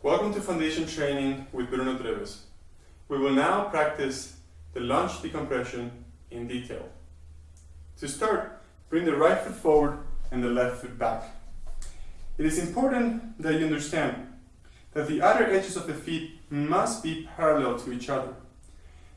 Welcome to Foundation Training with Bruno Treves. We will now practice the lunge decompression in detail. To start, bring the right foot forward and the left foot back. It is important that you understand that the outer edges of the feet must be parallel to each other.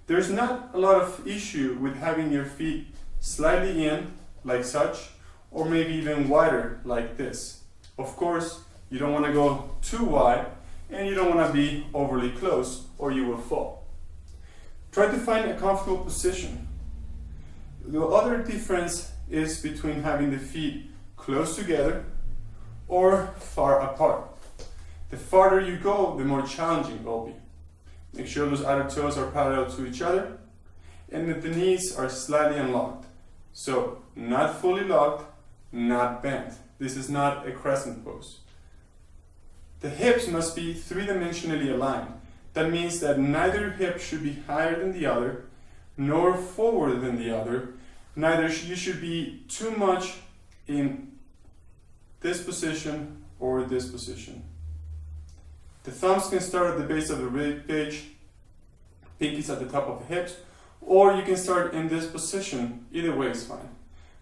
There is not a lot of issue with having your feet slightly in, like such, or maybe even wider, like this. Of course, you don't want to go too wide, and you don't want to be overly close, or you will fall. Try to find a comfortable position. The other difference is between having the feet close together or far apart. The farther you go, the more challenging it will be. Make sure those outer toes are parallel to each other and that the knees are slightly unlocked. So, not fully locked, not bent. This is not a crescent pose. The hips must be three-dimensionally aligned. That means that neither hip should be higher than the other, nor forward than the other. Neither you should be too much in this position or this position. The thumbs can start at the base of the rib cage, pinkies at the top of the hips, or you can start in this position. Either way is fine.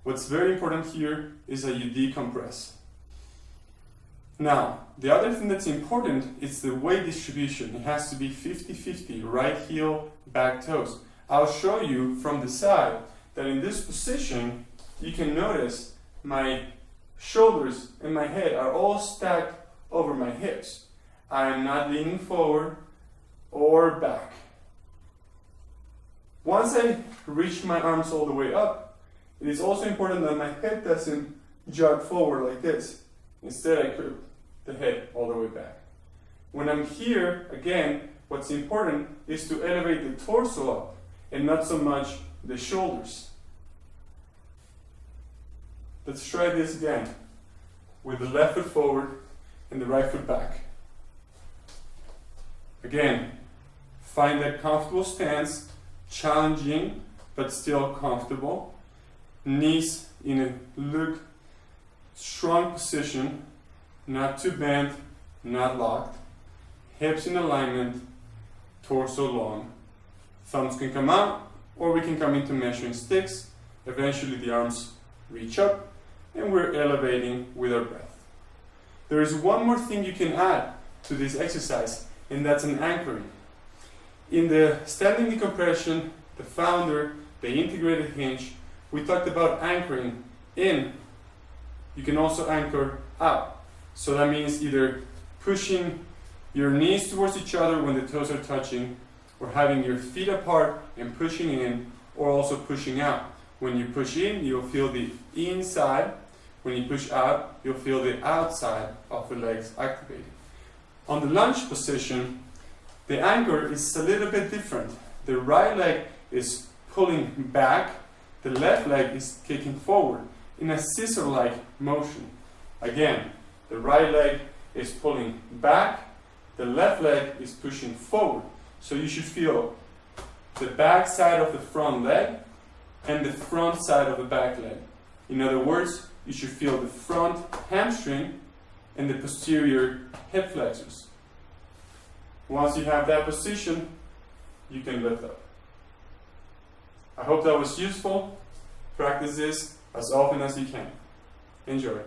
What's very important here is that you decompress. Now, the other thing that's important is the weight distribution. It has to be 50-50, right heel, back toes. I'll show you from the side that in this position, you can notice my shoulders and my head are all stacked over my hips. I am not leaning forward or back. Once I reach my arms all the way up, it is also important that my head doesn't jog forward like this. Instead, I curve the head all the way back. When I'm here, again, what's important is to elevate the torso up and not so much the shoulders. Let's try this again with the left foot forward and the right foot back. Again, find that comfortable stance, challenging but still comfortable. Knees in a strong position, not too bent, not locked. Hips in alignment, torso long. Thumbs can come out, or we can come into measuring sticks. Eventually the arms reach up, and we're elevating with our breath. There is one more thing you can add to this exercise, and that's an anchoring. In the standing decompression, the founder, the integrated hinge, we talked about anchoring in. You can also anchor out. So that means either pushing your knees towards each other when the toes are touching, or having your feet apart and pushing in, or also pushing out. When you push in, you'll feel the inside. When you push out, you'll feel the outside of the legs activated. On the lunge position, the anchor is a little bit different. The right leg is pulling back, the left leg is kicking forward in a scissor-like motion. Again, the right leg is pulling back, the left leg is pushing forward. So you should feel the back side of the front leg and the front side of the back leg. In other words, you should feel the front hamstring and the posterior hip flexors. Once you have that position, you can lift up. I hope that was useful. Practice this as often as you can. Enjoy.